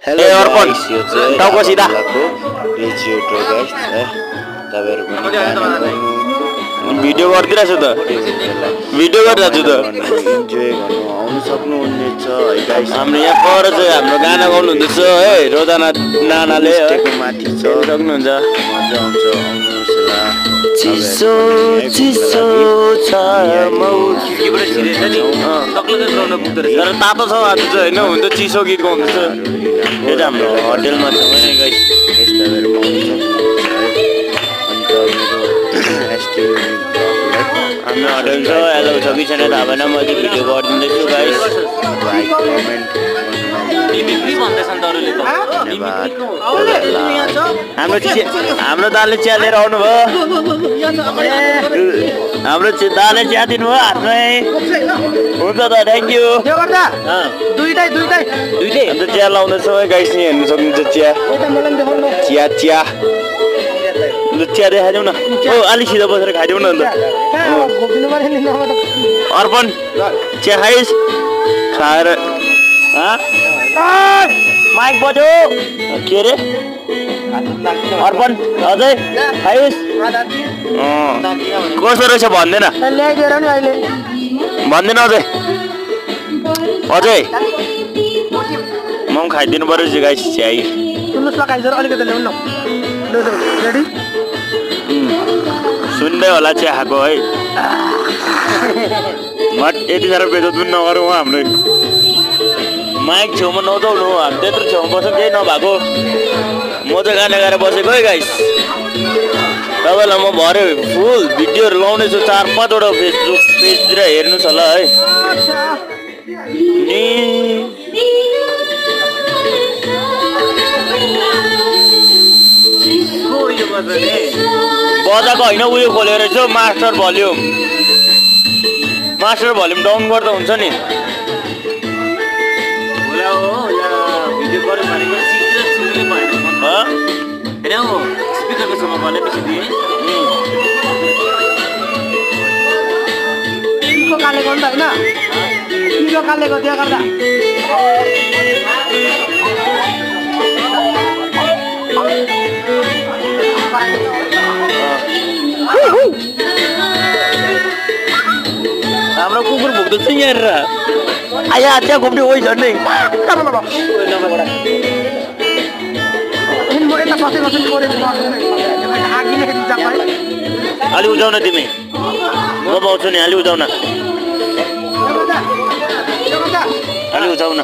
hello अर्पण टाउको सिधा रेजियोटो guys है तपाईहरु भिडियो गर्दिरहेछु त भिडियो गरिरहेछु त इन्जोय गर्नु आउन सक्नुहुनेछ है गाइस हाम्रो यहाँ पर चाहिँ हाम्रो गाना गाउनु हुँदैछ है रोजाना नानाले टेको माथि छ सक्नुहुन्छ मजा आउँछ आउनुहोस् ल चिसो चिसो छ मौज केबाट छिरेछ नि सक्ले चाहिँ गाउन पुग्दो रहेछ तर तातो छ आज चाहिँ हैन हुन्छ चिसो गीत गाउँदैछ यो चाहिँ हाम्रो होटलमा छ है गाइस यस्ताहरु पाउन सक्नुहुन्छ है अन्त मेरो एस्टिम हाम्रो होटल छ हेलो छ कि छैन थाहा भएन म चाहिँ भिडियो गरिदिँदैछु गाइस लाइक कमेन्ट के भन्दैछन् तरुले त धन्यवाद हाम्रो दाले चिया लिएर आउनु भयो हाम्रो दाले चिया दिनुभयो हातमै हुन्छ त थ्याङ्क यू दुईटै अन्त चिया लाउँदैछौँ है गाइस नि हेर्नु सक्नुहुन्छ चिया चिया चिया चिया देखाइदेऊ न ओ अलि सिधा बसेर खाइदेऊ न अन्त अर्पण चिया खाइस् खाएर माइक बज्यो के अरे अर्पण अझै खाइस् कस्तो रहेछ भन्दैन भन्दैन अझै अझै म पनि खाइदिनु पर्यो चाहिँ गाइस चिया सुन्दै होला चिया खाएको है यति साह्रो बेजत पनि नगरौँ हाम्रो माइक छेउमा नजाउनु हामी त्यत्रो छेउमा बस्नु केही नभएको म चाहिँ गाना गाएर बसेको है गाइस तपाईँलाई म भरे फुल भिडियोहरू लाउनेछु 4-5वटा फेसबुक पेजतिर हेर्नुहोस् होला है बजाएको होइन उयो खोलेर रहेछ मास्टर भल्युम डाउन गर्दा हुन्छ नि स्पिकरको छेउमा भनेपछि कालेको नि त होइन पिरो कालेको त्यो गर्दा हाम्रो कुकुर भुक्दैछ यहाँ आया त्यहाँ घुम्ने ओइ झन्डै अलि उजाउ न तिमी म पाउँछु नि अलि उजाउ न अलि उजाउ न